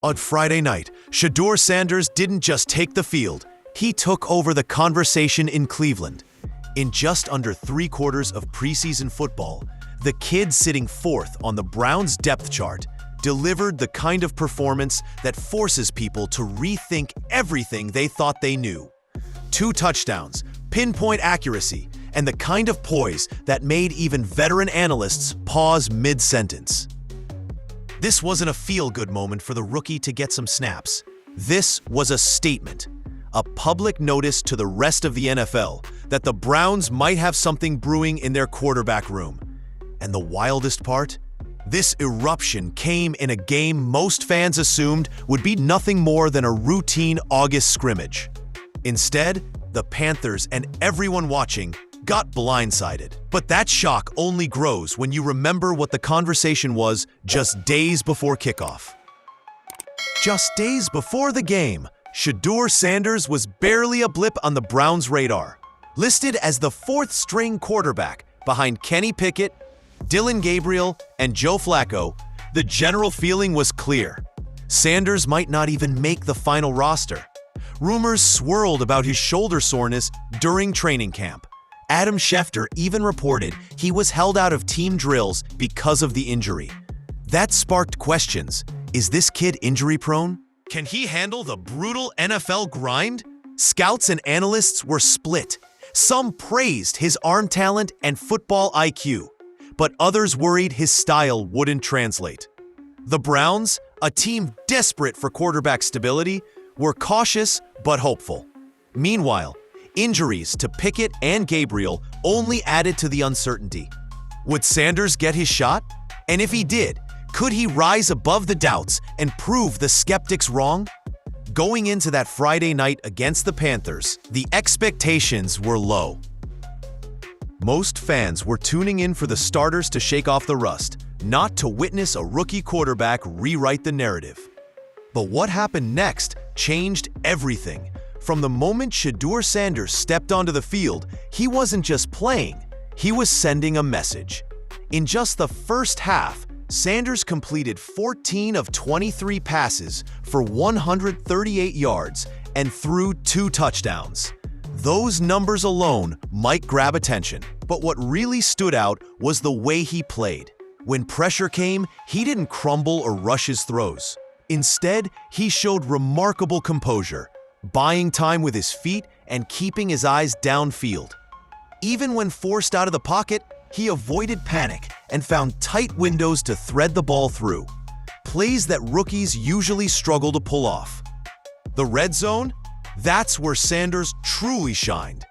On Friday night, Shedeur Sanders didn't just take the field, he took over the conversation in Cleveland. In just under 3/4 of preseason football, the kid sitting fourth on the Browns' depth chart delivered the kind of performance that forces people to rethink everything they thought they knew. 2 touchdowns, pinpoint accuracy, and the kind of poise that made even veteran analysts pause mid-sentence. This wasn't a feel-good moment for the rookie to get some snaps. This was a statement, a public notice to the rest of the NFL that the Browns might have something brewing in their quarterback room. And the wildest part? This eruption came in a game most fans assumed would be nothing more than a routine August scrimmage. Instead, the Panthers and everyone watching got blindsided. But that shock only grows when you remember what the conversation was just days before kickoff. Just days before the game, Shedeur Sanders was barely a blip on the Browns' radar. Listed as the 4th-string quarterback behind Kenny Pickett, Dillon Gabriel, and Joe Flacco, the general feeling was clear. Sanders might not even make the final roster. Rumors swirled about his shoulder soreness during training camp. Adam Schefter even reported he was held out of team drills because of the injury. That sparked questions. Is this kid injury-prone? Can he handle the brutal NFL grind? Scouts and analysts were split. Some praised his arm talent and football IQ, but others worried his style wouldn't translate. The Browns, a team desperate for quarterback stability, were cautious but hopeful. Meanwhile, injuries to Pickett and Gabriel only added to the uncertainty. Would Sanders get his shot? And if he did, could he rise above the doubts and prove the skeptics wrong? Going into that Friday night against the Panthers, the expectations were low. Most fans were tuning in for the starters to shake off the rust, not to witness a rookie quarterback rewrite the narrative. But what happened next changed everything. From the moment Shedeur Sanders stepped onto the field, he wasn't just playing, he was sending a message. In just the first half, Sanders completed 14 of 23 passes for 138 yards and threw 2 touchdowns. Those numbers alone might grab attention, but what really stood out was the way he played. When pressure came, he didn't crumble or rush his throws. Instead, he showed remarkable composure, buying time with his feet and keeping his eyes downfield. Even when forced out of the pocket, he avoided panic and found tight windows to thread the ball through, plays that rookies usually struggle to pull off. The red zone? That's where Sanders truly shined.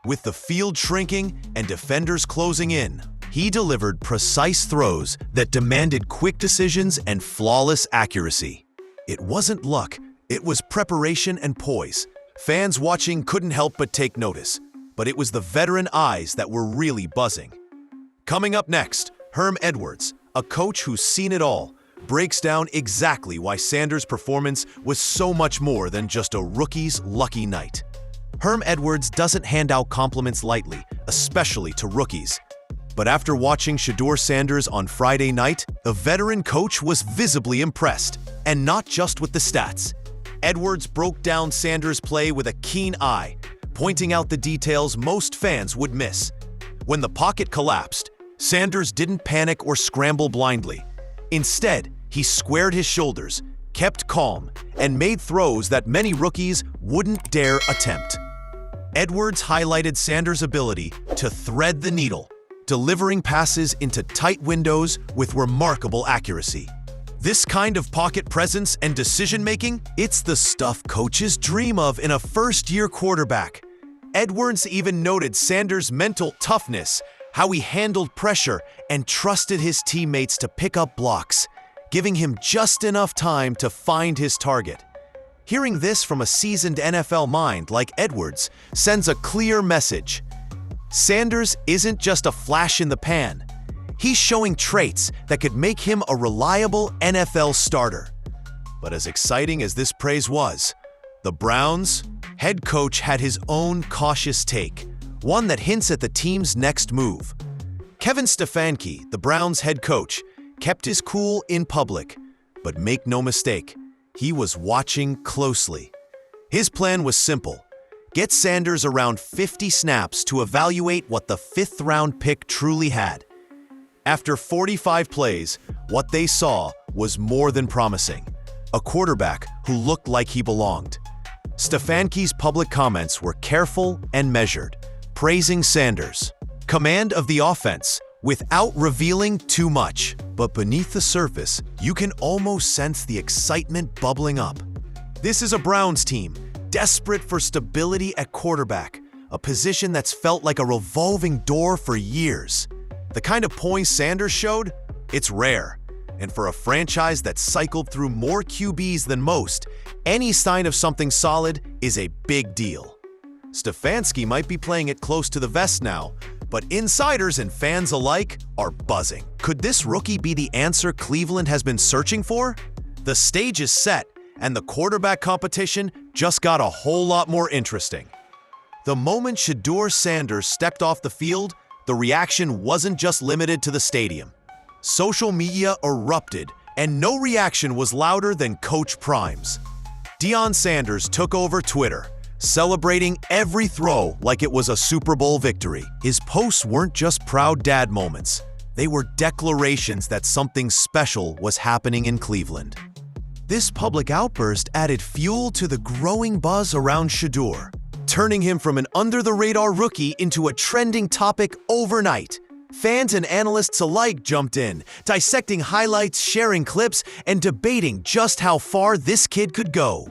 With the field shrinking and defenders closing in, he delivered precise throws that demanded quick decisions and flawless accuracy. It wasn't luck, it was preparation and poise. Fans watching couldn't help but take notice, but it was the veteran eyes that were really buzzing. Coming up next, Herm Edwards, a coach who's seen it all, breaks down exactly why Sanders' performance was so much more than just a rookie's lucky night. Herm Edwards doesn't hand out compliments lightly, especially to rookies. But after watching Shedeur Sanders on Friday night, the veteran coach was visibly impressed, and not just with the stats. Edwards broke down Sanders' play with a keen eye, pointing out the details most fans would miss. When the pocket collapsed, Sanders didn't panic or scramble blindly. Instead, he squared his shoulders, kept calm, and made throws that many rookies wouldn't dare attempt. Edwards highlighted Sanders' ability to thread the needle, delivering passes into tight windows with remarkable accuracy. This kind of pocket presence and decision-making, it's the stuff coaches dream of in a first-year quarterback. Edwards even noted Sanders' mental toughness, how he handled pressure and trusted his teammates to pick up blocks, giving him just enough time to find his target. Hearing this from a seasoned NFL mind like Edwards sends a clear message. Sanders isn't just a flash in the pan. He's showing traits that could make him a reliable NFL starter. But as exciting as this praise was, the Browns' head coach had his own cautious take, one that hints at the team's next move. Kevin Stefanski, the Browns' head coach, kept his cool in public, but make no mistake, He was watching closely. His plan was simple: get Sanders around 50 snaps to evaluate what the fifth-round pick truly had. After 45 plays, what they saw was more than promising: a quarterback who looked like he belonged. Stefanski's public comments were careful and measured, praising Sanders' command of the offense without revealing too much. But beneath the surface, you can almost sense the excitement bubbling up. This is a Browns team desperate for stability at quarterback, a position that's felt like a revolving door for years. The kind of poise Sanders showed, it's rare. And for a franchise that's cycled through more QBs than most, any sign of something solid is a big deal. Stefanski might be playing it close to the vest now, but insiders and fans alike are buzzing. Could this rookie be the answer Cleveland has been searching for? The stage is set, and the quarterback competition just got a whole lot more interesting. The moment Shedeur Sanders stepped off the field, the reaction wasn't just limited to the stadium. Social media erupted, and no reaction was louder than Coach Prime's. Deion Sanders took over Twitter, celebrating every throw like it was a Super Bowl victory. His posts weren't just proud dad moments. They were declarations that something special was happening in Cleveland. This public outburst added fuel to the growing buzz around Shedeur, turning him from an under-the-radar rookie into a trending topic overnight. Fans and analysts alike jumped in, dissecting highlights, sharing clips, and debating just how far this kid could go.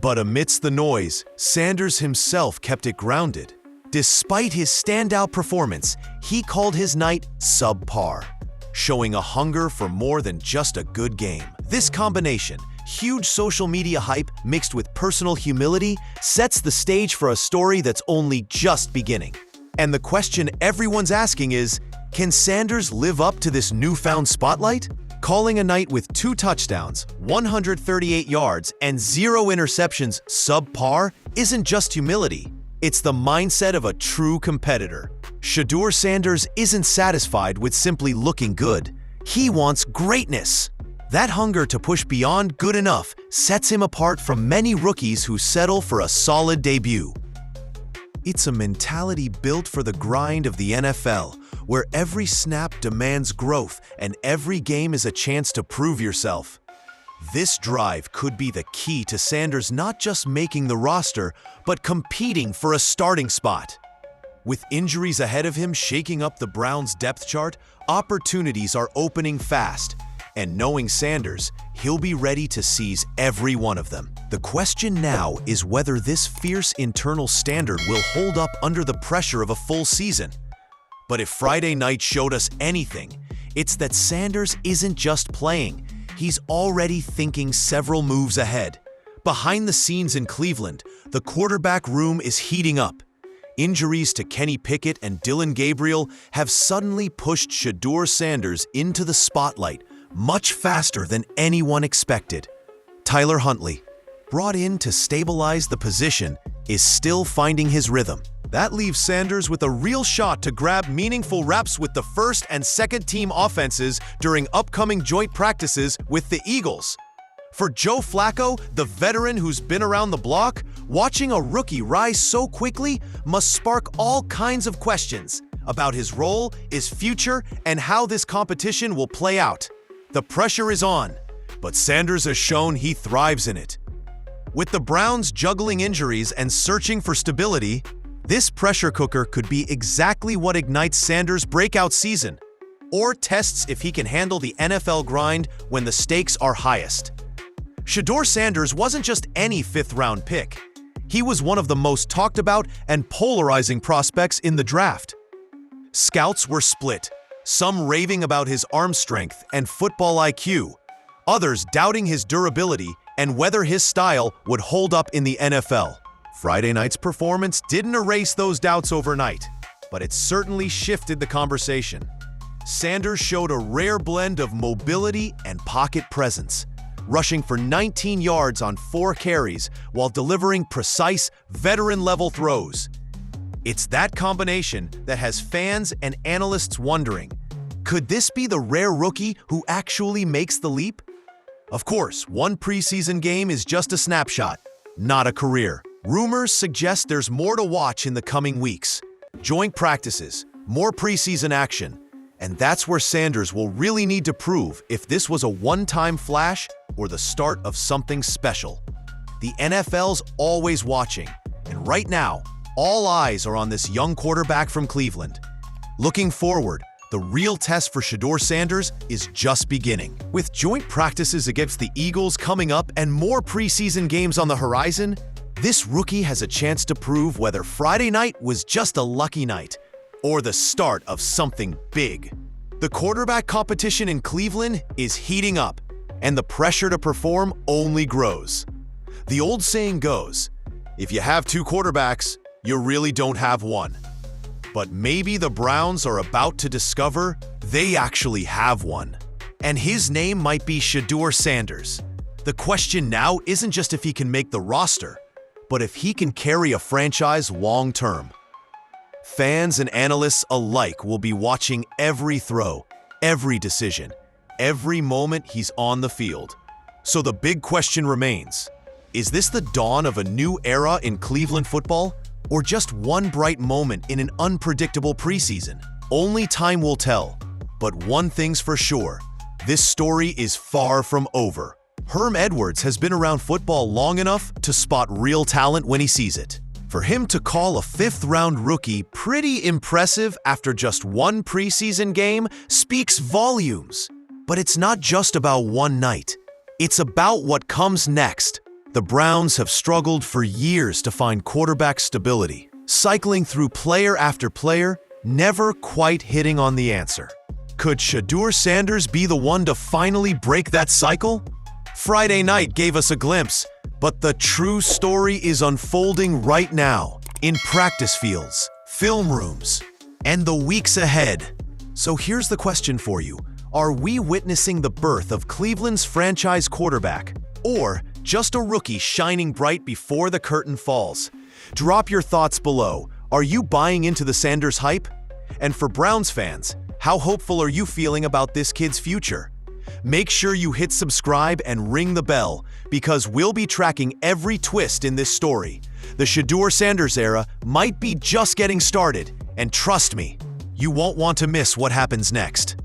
But amidst the noise, Sanders himself kept it grounded. Despite his standout performance, he called his night subpar, showing a hunger for more than just a good game. This combination, huge social media hype mixed with personal humility, sets the stage for a story that's only just beginning. And the question everyone's asking is, can Sanders live up to this newfound spotlight? Calling a night with 2 touchdowns, 138 yards, and 0 interceptions subpar isn't just humility. It's the mindset of a true competitor. Shedeur Sanders isn't satisfied with simply looking good. He wants greatness. That hunger to push beyond good enough sets him apart from many rookies who settle for a solid debut. It's a mentality built for the grind of the NFL, where every snap demands growth and every game is a chance to prove yourself. This drive could be the key to Sanders not just making the roster, but competing for a starting spot. With injuries ahead of him shaking up the Browns' depth chart, opportunities are opening fast. And knowing Sanders, he'll be ready to seize every one of them. The question now is whether this fierce internal standard will hold up under the pressure of a full season. But if Friday night showed us anything, it's that Sanders isn't just playing. He's already thinking several moves ahead. Behind the scenes in Cleveland, the quarterback room is heating up. Injuries to Kenny Pickett and Dillon Gabriel have suddenly pushed Shedeur Sanders into the spotlight much faster than anyone expected. Tyler Huntley, brought in to stabilize the position, is still finding his rhythm. That leaves Sanders with a real shot to grab meaningful reps with the first and second team offenses during upcoming joint practices with the Eagles. For Joe Flacco, the veteran who's been around the block, watching a rookie rise so quickly must spark all kinds of questions about his role, his future, and how this competition will play out. The pressure is on, but Sanders has shown he thrives in it. With the Browns juggling injuries and searching for stability, this pressure cooker could be exactly what ignites Sanders' breakout season, or tests if he can handle the NFL grind when the stakes are highest. Shedeur Sanders wasn't just any fifth-round pick. He was one of the most talked about and polarizing prospects in the draft. Scouts were split, some raving about his arm strength and football IQ, others doubting his durability and whether his style would hold up in the NFL. Friday night's performance didn't erase those doubts overnight, but it certainly shifted the conversation. Sanders showed a rare blend of mobility and pocket presence, rushing for 19 yards on 4 carries while delivering precise, veteran-level throws. It's that combination that has fans and analysts wondering, could this be the rare rookie who actually makes the leap? Of course, one preseason game is just a snapshot, not a career. Rumors suggest there's more to watch in the coming weeks. Joint practices, more preseason action, and that's where Sanders will really need to prove if this was a one-time flash or the start of something special. The NFL's always watching, and right now, all eyes are on this young quarterback from Cleveland. Looking forward, the real test for Shedeur Sanders is just beginning. With joint practices against the Eagles coming up and more preseason games on the horizon, this rookie has a chance to prove whether Friday night was just a lucky night or the start of something big. The quarterback competition in Cleveland is heating up, and the pressure to perform only grows. The old saying goes, if you have two quarterbacks, you really don't have one. But maybe the Browns are about to discover they actually have one. And his name might be Shedeur Sanders. The question now isn't just if he can make the roster, but if he can carry a franchise long-term. Fans and analysts alike will be watching every throw, every decision, every moment he's on the field. So the big question remains, is this the dawn of a new era in Cleveland football? Or just one bright moment in an unpredictable preseason? Only time will tell. But one thing's for sure, this story is far from over. Herm has been around football long enough to spot real talent when he sees it. For him to call a fifth-round rookie pretty impressive after just one preseason game speaks volumes. But it's not just about one night. It's about what comes next. The Browns have struggled for years to find quarterback stability, cycling through player after player, never quite hitting on the answer. Could Shedeur Sanders be the one to finally break that cycle? Friday night gave us a glimpse, but the true story is unfolding right now, in practice fields, film rooms, and the weeks ahead. So here's the question for you. Are we witnessing the birth of Cleveland's franchise quarterback, or just a rookie shining bright before the curtain falls? Drop your thoughts below. Are you buying into the Sanders hype? And for Browns fans, how hopeful are you feeling about this kid's future? Make sure you hit subscribe and ring the bell, because we'll be tracking every twist in this story. The Shedeur Sanders era might be just getting started, and trust me, you won't want to miss what happens next.